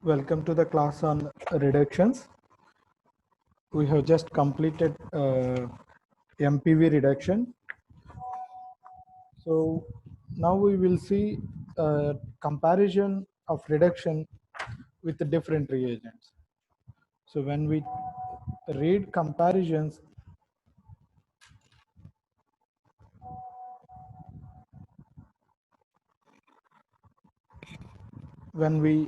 Welcome to the class on reductions. We have just completed MPV reduction. So now we will see comparison of reduction with the different reagents. So when we read comparisons, when we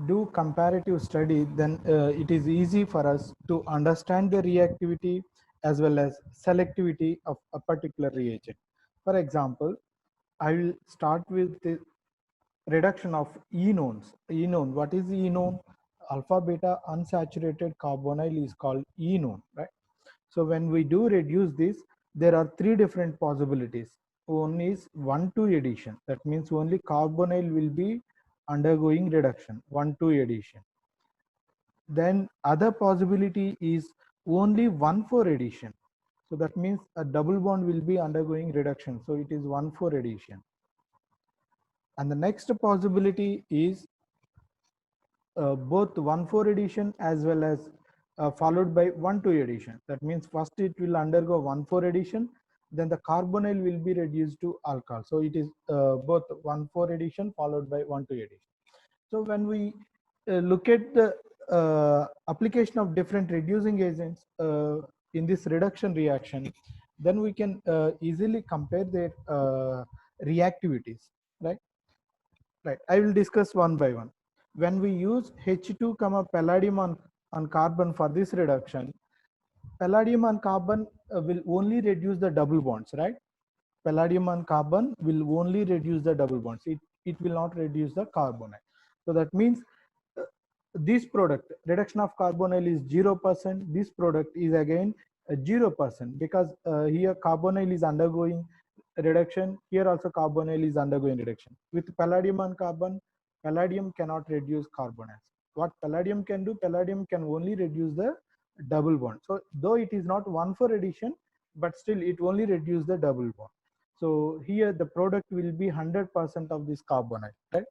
do comparative study, then it is easy for us to understand the reactivity as well as selectivity of a particular reagent. For example, I will start with the reduction of enones. Enone, what is enone? Alpha beta unsaturated carbonyl is called enone, right? So when we do reduce this, there are three different possibilities. One is 1,2 addition. That means only carbonyl will be undergoing reduction, 1,2 addition. Then other possibility is only 1,4 addition. So that means a double bond will be undergoing reduction. So it is 1,4 addition. And the next possibility is both 1,4 addition as well as followed by 1,2 addition. That means first it will undergo 1,4 addition, then the carbonyl will be reduced to alcohol. So it is both 1,4 addition followed by 1,2 addition. So when we look at the application of different reducing agents in this reduction reaction, then we can easily compare their reactivities, right? Right. I will discuss one by one. When we use H2, palladium on carbon for this reduction, palladium on carbon will only reduce the double bonds, right? Palladium on carbon will only reduce the double bonds. It will not reduce the carbonyl. So that means this product, reduction of carbonyl is 0%. This product is again 0% because here carbonyl is undergoing reduction. Here also carbonyl is undergoing reduction. With palladium on carbon, palladium cannot reduce carbonyls. What palladium can do, palladium can only reduce the double bond. So though it is not 1,4 addition, but still it only reduce the double bond. So here the product will be 100% of this carbonyl, right?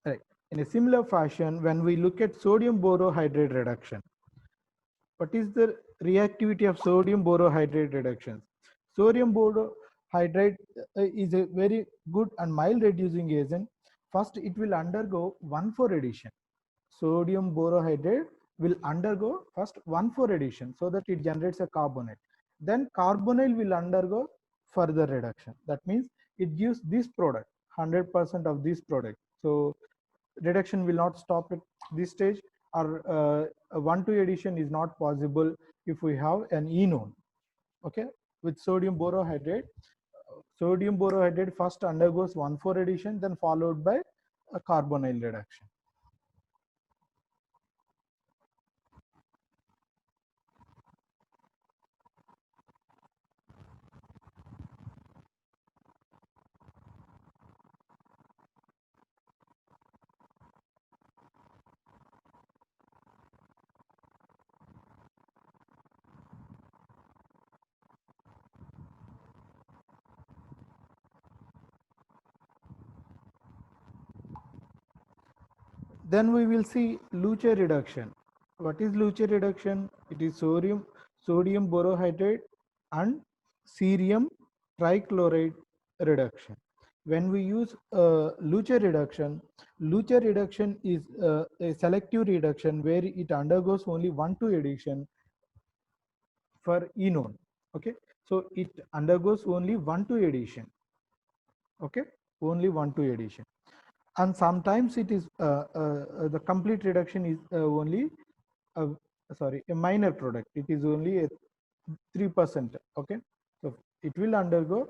Right. In a similar fashion, when we look at sodium borohydride reduction, what is the reactivity of sodium borohydride reductions? Sodium borohydride is a very good and mild reducing agent. First, it will undergo 1,4 addition. Sodium borohydride will undergo first 1,4 addition so that it generates a carbonate. Then carbonyl will undergo further reduction. That means it gives this product, 100% of this product. So reduction will not stop at this stage, or 1,2 addition is not possible if we have an enone. Okay, with sodium borohydride, first undergoes 1,4 addition, then followed by a carbonyl reduction. Then we will see Luce reduction. What is Luce reduction? It is sodium borohydride and cerium trichloride reduction. When we use Luce reduction is a selective reduction where it undergoes only 1,2 addition for enone. Okay, so it undergoes only 1,2 addition. Okay, only 1,2 addition. And sometimes it is the complete reduction is only a minor product. It is only a 3%. Okay, so it will undergo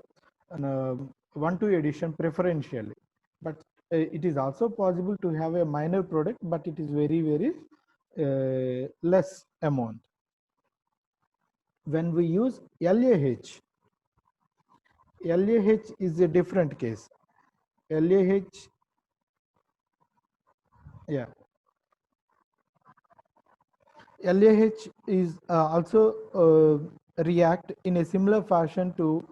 an 1,2 addition preferentially, but it is also possible to have a minor product, but it is very less amount. When we use LAH is a different case. LAH, yeah, LAH is also react in a similar fashion to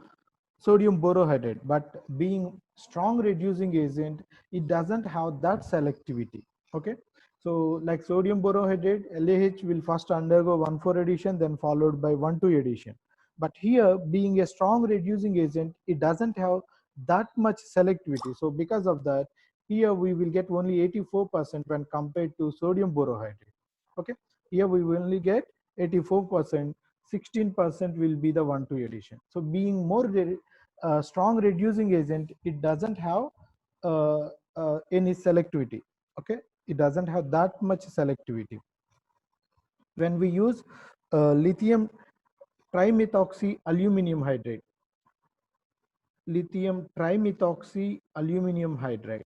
sodium borohydride, but being strong reducing agent, it doesn't have that selectivity. Okay, so like sodium borohydride, LaH will first undergo 1,4 addition, then followed by 1,2 addition. But here, being a strong reducing agent, it doesn't have that much selectivity. So because of that, here we will get only 84% when compared to sodium borohydride. Okay, here we will only get 84%, 16% will be the 1,2 addition. So being more strong reducing agent, it doesn't have any selectivity. Okay, it doesn't have that much selectivity. When we use lithium trimethoxy aluminum hydride, lithium trimethoxy aluminum hydride,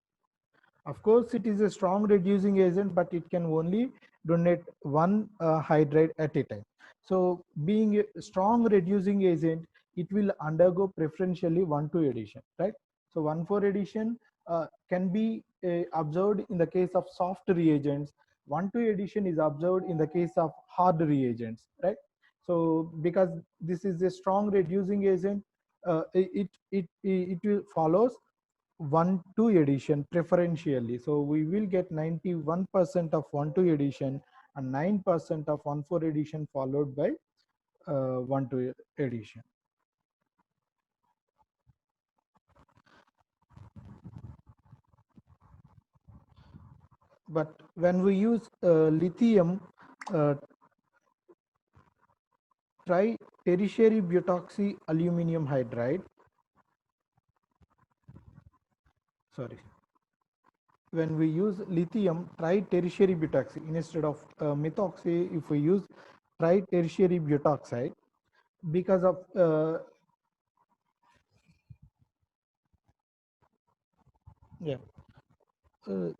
of course it is a strong reducing agent, but it can only donate one hydride at a time. So being a strong reducing agent, it will undergo preferentially 1,2 addition, right? So 1,4 addition can be observed in the case of soft reagents. 1,2 addition is observed in the case of hard reagents, right? So because this is a strong reducing agent, it follows 1,2 addition preferentially. So we will get 91% of 1,2 addition and 9% of 1,4 addition followed by 1,2 addition. But when we use lithium tri-tertiary butoxy aluminum hydride, sorry, when we use lithium tri-tertiary butoxy instead of methoxy, if we use tri-tertiary butoxide, because of yeah,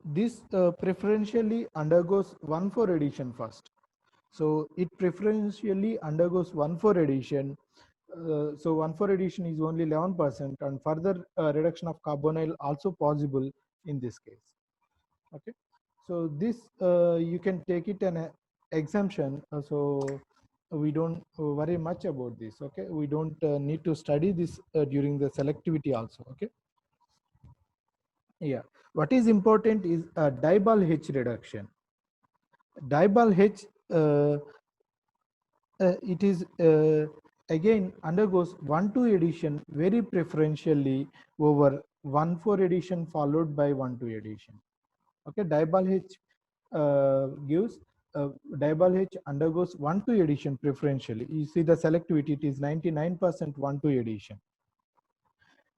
this preferentially undergoes 1,4 addition first. So it preferentially undergoes 1,4 addition. So 1,4 addition is only 11%, and further reduction of carbonyl also possible in this case. Okay, so this you can take it an exemption. So we don't worry much about this. Okay, we don't need to study this during the selectivity also. Okay. Yeah, what is important is dibal H reduction. Dibal H, it is again undergoes 1,2 addition very preferentially over 1,4 addition followed by 1,2 addition. Okay, dibal H gives dibal H undergoes 1,2 addition preferentially. You see the selectivity, it is 99% 1,2 addition.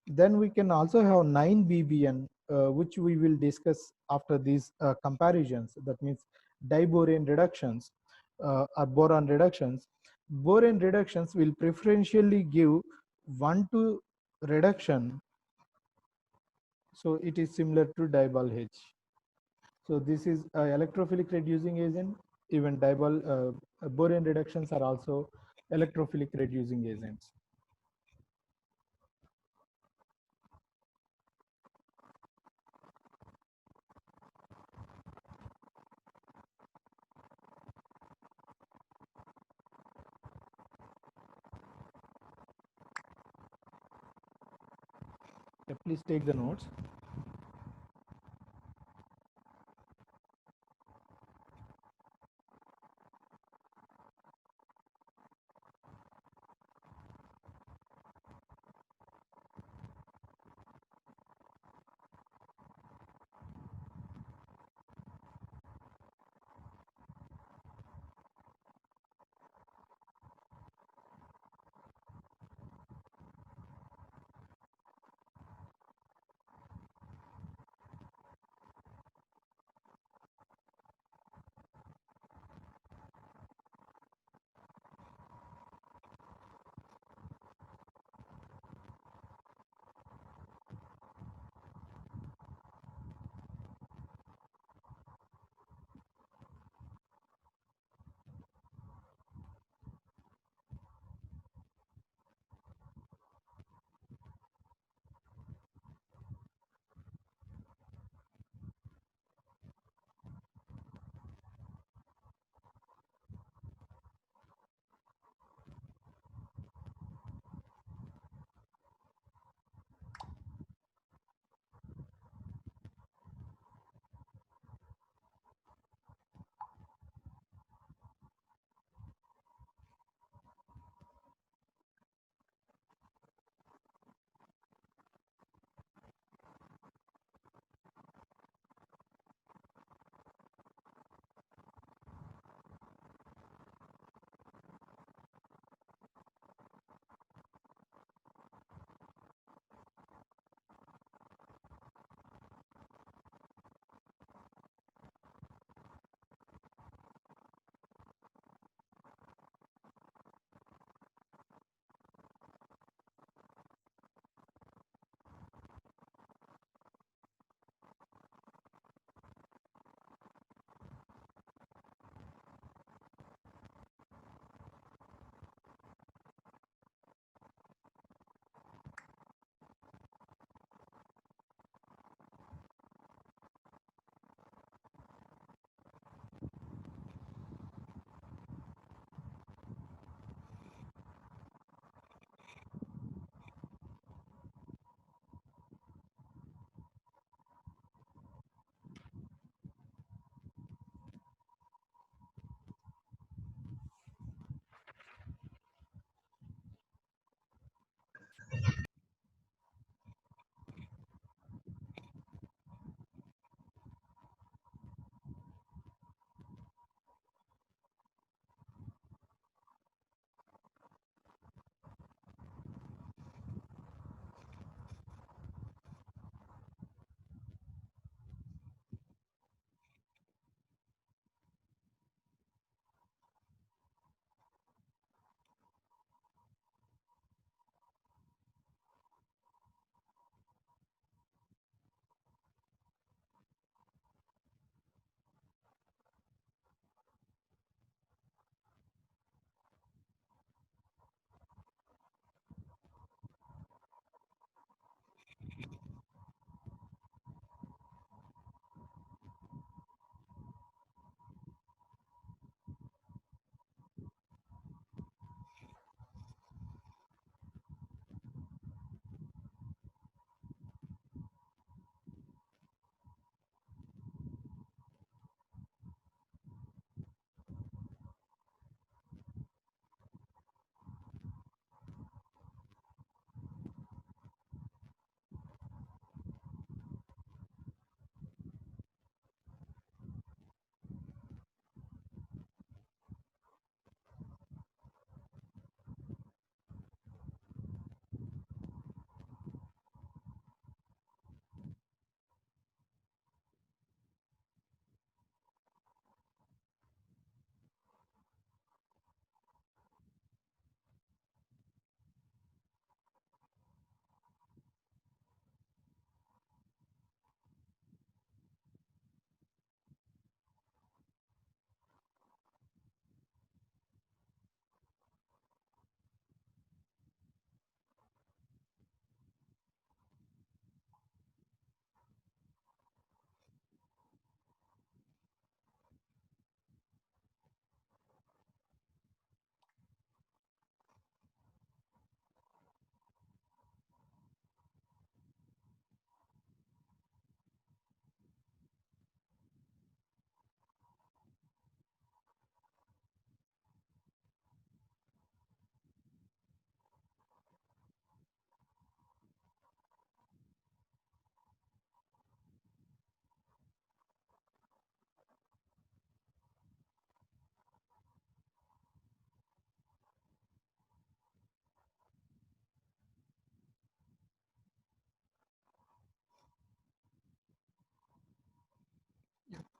Then we can also have 9-BBN, which we will discuss after these comparisons. That means diboron reductions or boron reductions. Boron reductions will preferentially give 1,2 reduction. So it is similar to dibal H. So this is electrophilic reducing agent. Even dibal boron reductions are also electrophilic reducing agents. Yeah, please take the notes.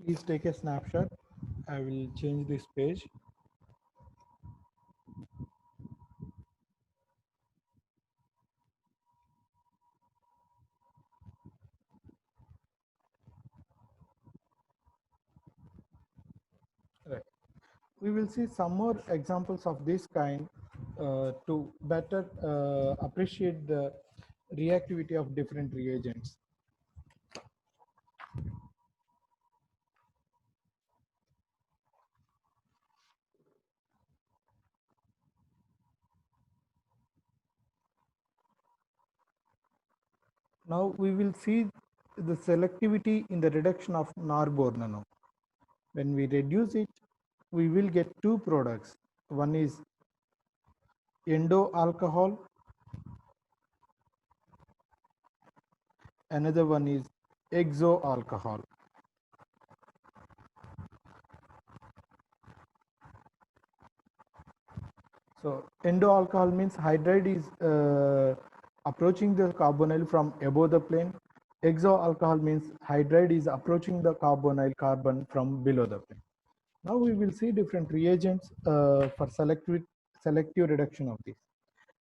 Please take a snapshot. I will change this page. Right. We will see some more examples of this kind to better appreciate the reactivity of different reagents. Now we will see the selectivity in the reduction of norbornone. When we reduce it, we will get two products. One is endo alcohol, another one is exo alcohol. So endo alcohol means hydride is approaching the carbonyl from above the plane. Exo alcohol means hydride is approaching the carbonyl carbon from below the plane. Now we will see different reagents for selective reduction of this.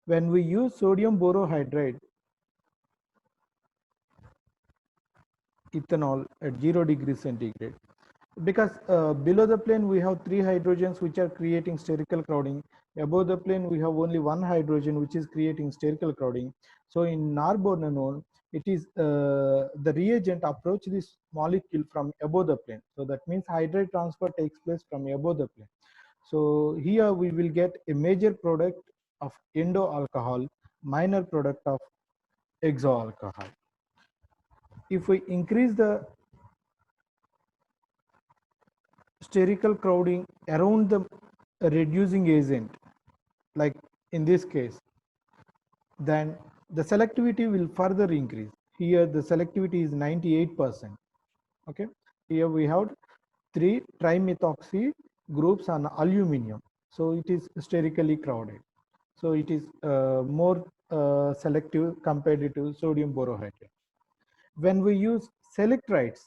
When we use sodium borohydride, ethanol at 0 degrees centigrade, because below the plane we have three hydrogens which are creating sterical crowding. Above the plane we have only one hydrogen which is creating sterical crowding. So in norbornone, it is the reagent approach this molecule from above the plane. So that means hydride transfer takes place from above the plane. So here we will get a major product of endo alcohol, minor product of exo alcohol. If we increase the sterical crowding around the reducing agent, like in this case, then the selectivity will further increase. Here the selectivity is 98%. Okay, here we have three trimethoxy groups on aluminum, so it is sterically crowded. So it is more selective compared to sodium borohydride. When we use selectrides,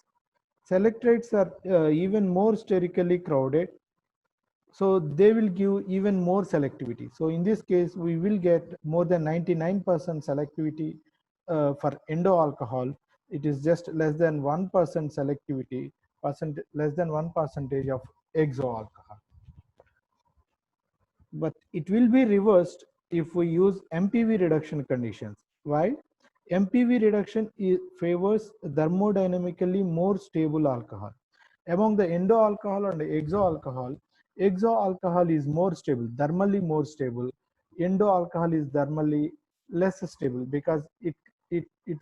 selectrides are even more sterically crowded, so they will give even more selectivity. So in this case, we will get more than 99% selectivity for endo alcohol. It is just less than 1% selectivity, less than 1% of exo alcohol. But it will be reversed if we use MPV reduction conditions. Why? MPV reduction favors thermodynamically more stable alcohol. Among the endo alcohol and exo alcohol is more stable, thermally more stable. Endo alcohol is thermally less stable because it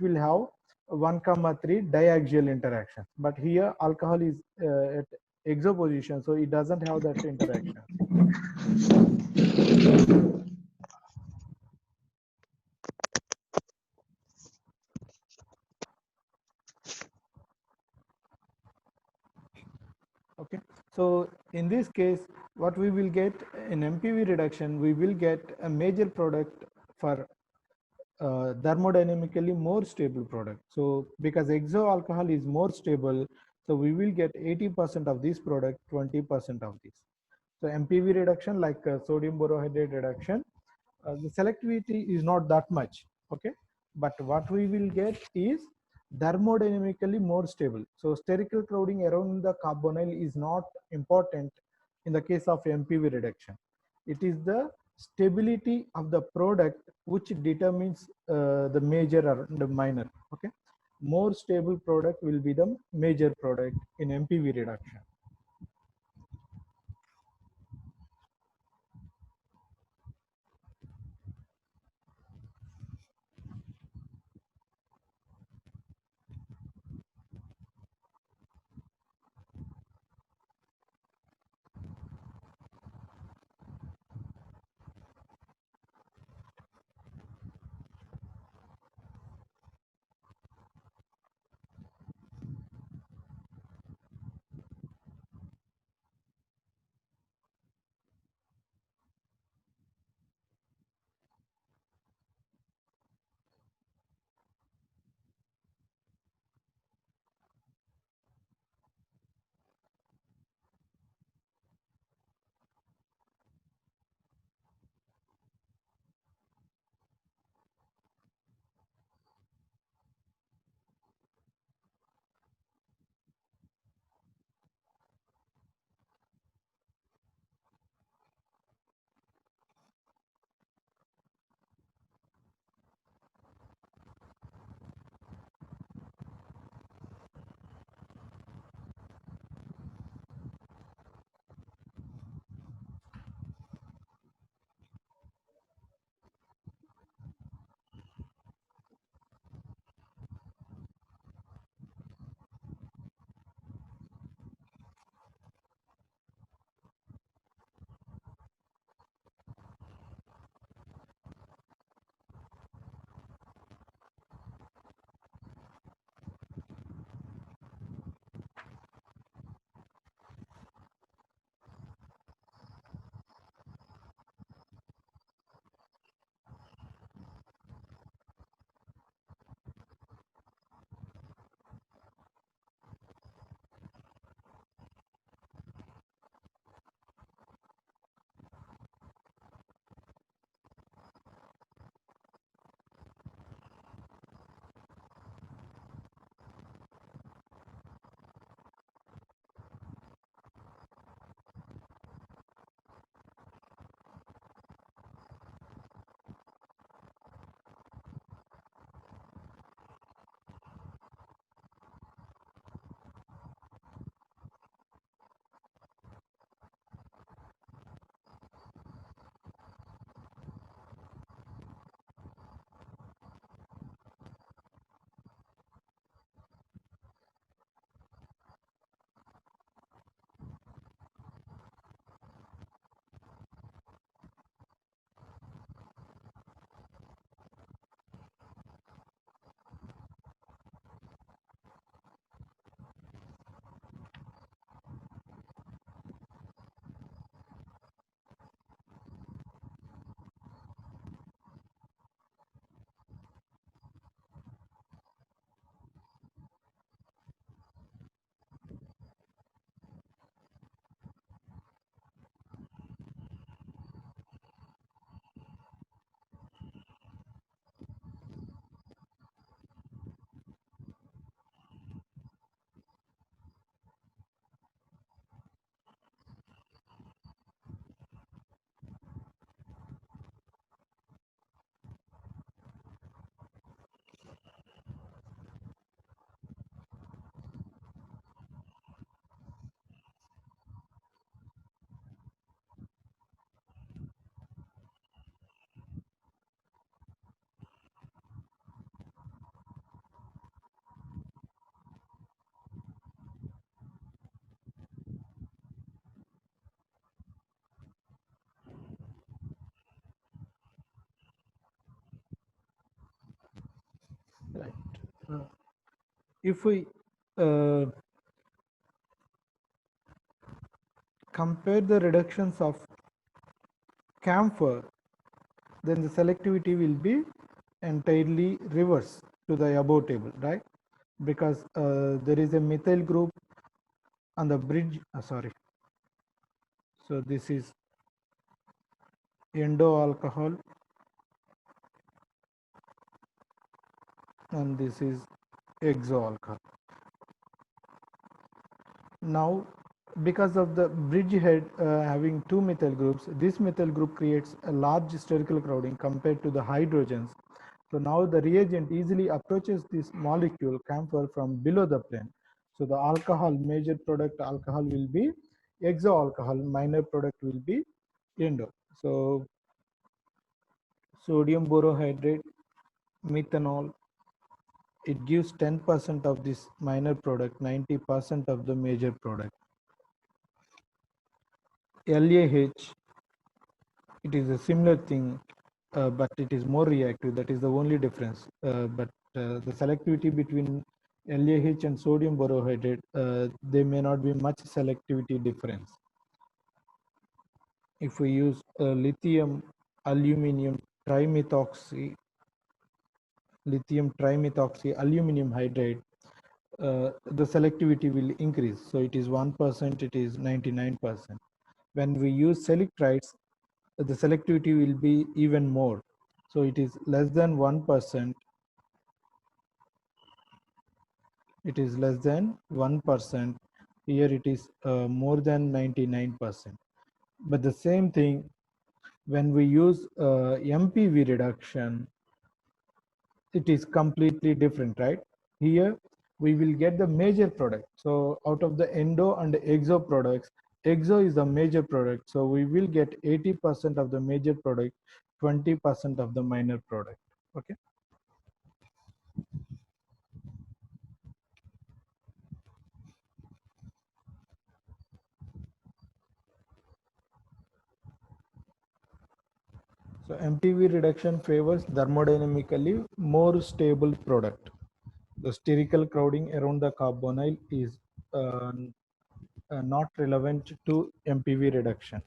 will have 1,3 diaxial interaction. But here alcohol is at exo position, so it doesn't have that interaction. Okay, so in this case, what we will get in MPV reduction, we will get a major product for thermodynamically more stable product. So because exo alcohol is more stable, so we will get 80% of this product, 20% of this. So MPV reduction, like sodium borohydride reduction, the selectivity is not that much. Okay, but what we will get is thermodynamically more stable. So sterical crowding around the carbonyl is not important in the case of MPV reduction. It is the stability of the product which determines the major or the minor. Okay, more stable product will be the major product in MPV reduction. Right. Uh, if we uh, compare the reductions of camphor, then the selectivity will be entirely reverse to the above table, right? Because there is a methyl group on the bridge, sorry. So this is endo alcohol and this is exo alcohol. Now, because of the bridgehead having two methyl groups, this methyl group creates a large sterical crowding compared to the hydrogens. So now the reagent easily approaches this molecule camphor from below the plane. So the alcohol, major product alcohol will be exo alcohol, minor product will be endo. So sodium borohydrate, methanol, it gives 10% of this minor product, 90% of the major product. LAH, it is a similar thing, but it is more reactive. That is the only difference. But the selectivity between LAH and sodium borohydrate, there may not be much selectivity difference. If we use lithium aluminum trimethoxy, aluminum hydride, the selectivity will increase. So it is 1%, it is 99%. When we use selectrides, the selectivity will be even more. So it is less than 1%. It is less than 1%. Here it is more than 99%. But the same thing, when we use MPV reduction, it is completely different, right? Here we will get the major product. So out of the endo and exo products, exo is the major product. So we will get 80% of the major product, 20% of the minor product. Okay. So MPV reduction favors thermodynamically more stable product. The sterical crowding around the carbonyl is uh, not relevant to MPV reduction.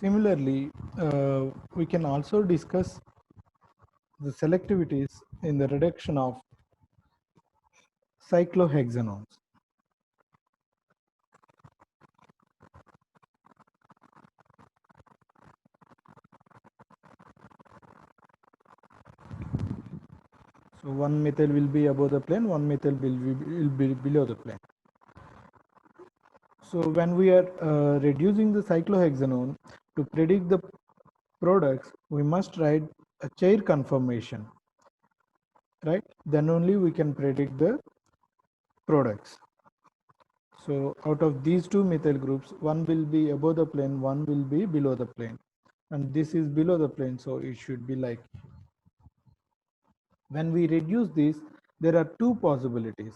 Similarly, we can also discuss the selectivities in the reduction of cyclohexanones. So one methyl will be above the plane, one methyl will be below the plane. So when we are reducing the cyclohexanone, to predict the products, we must write a chair conformation, right? Then only we can predict the products. So out of these two methyl groups, one will be above the plane, one will be below the plane. And this is below the plane, so it should be like. When we reduce this, there are two possibilities.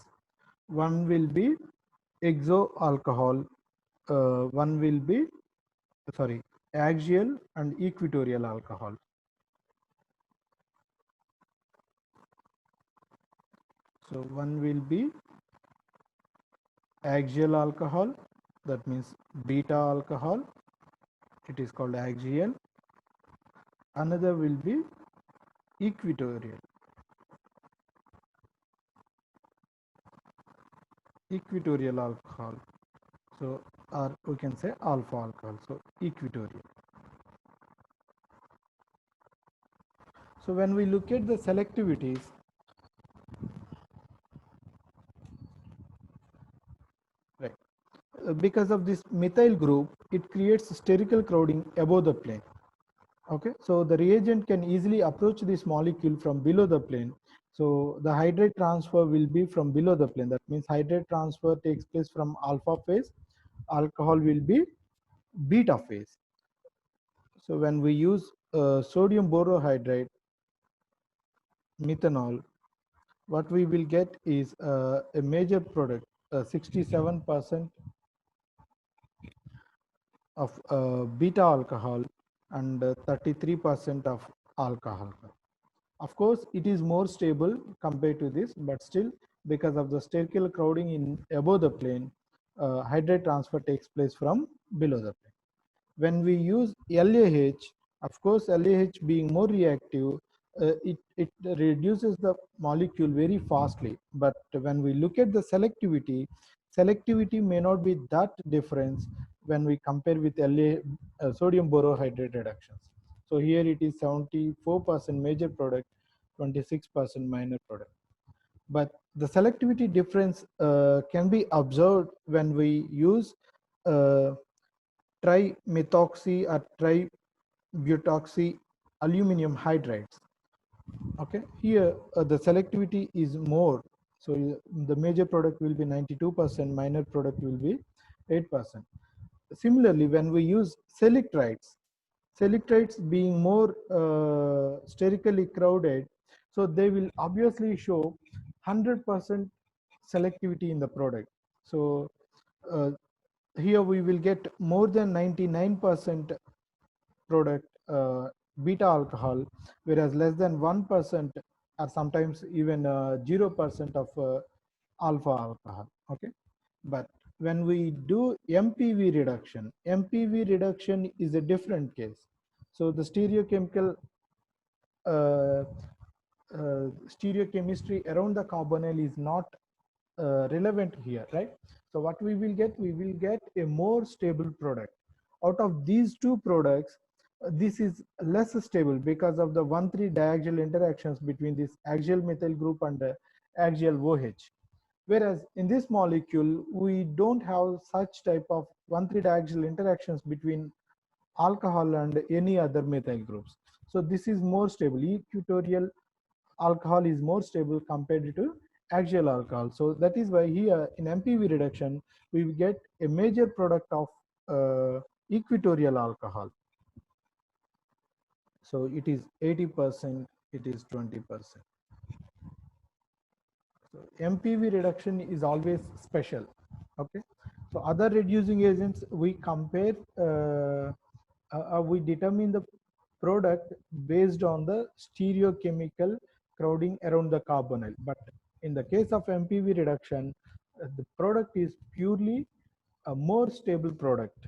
One will be exo alcohol, one will be, sorry, axial and equatorial alcohol. So one will be axial alcohol, that means beta alcohol, it is called axial. Another will be equatorial, equatorial alcohol. So, or we can say alpha alcohol, so equatorial. So when we look at the selectivities, right, because of this methyl group, it creates spherical crowding above the plane. Okay, so the reagent can easily approach this molecule from below the plane. So the hydrate transfer will be from below the plane. That means hydrate transfer takes place from alpha phase, alcohol will be beta phase. So when we use sodium borohydride, methanol, what we will get is a major product, 67% of beta alcohol and 33% of alcohol. Of course, it is more stable compared to this, but still, because of the spherical crowding in above the plane, hydrate transfer takes place from below the plane. When we use LAH, of course, LAH being more reactive, it reduces the molecule very fastly. But when we look at the selectivity, selectivity may not be that difference when we compare with sodium borohydride reductions. So here it is 74% major product, 26% minor product. But the selectivity difference can be observed when we use trimethoxy or tributoxy aluminum hydrides. Okay, here the selectivity is more. So the major product will be 92%, minor product will be 8%. Similarly, when we use selectrides being more sterically crowded, so they will obviously show 100% selectivity in the product. So here we will get more than 99% product beta alcohol, whereas less than 1% or sometimes even 0% of alpha alcohol. Okay, but when we do MPV reduction is a different case. So the stereochemical stereochemistry around the carbonyl is not relevant here, right? So what we will get a more stable product. Out of these two products, this is less stable because of the 1,3 diaxial interactions between this axial methyl group and axial OH. Whereas in this molecule, we don't have such type of 1,3 diaxial interactions between alcohol and any other methyl groups. So this is more stable. Equatorial alcohol is more stable compared to axial alcohol. So that is why here in MPV reduction, we get a major product of equatorial alcohol. So it is 80%, it is 20%. So MPV reduction is always special. Okay. So other reducing agents, we compare, we determine the product based on the stereochemical crowding around the carbonyl. But in the case of MPV reduction, the product is purely a more stable product.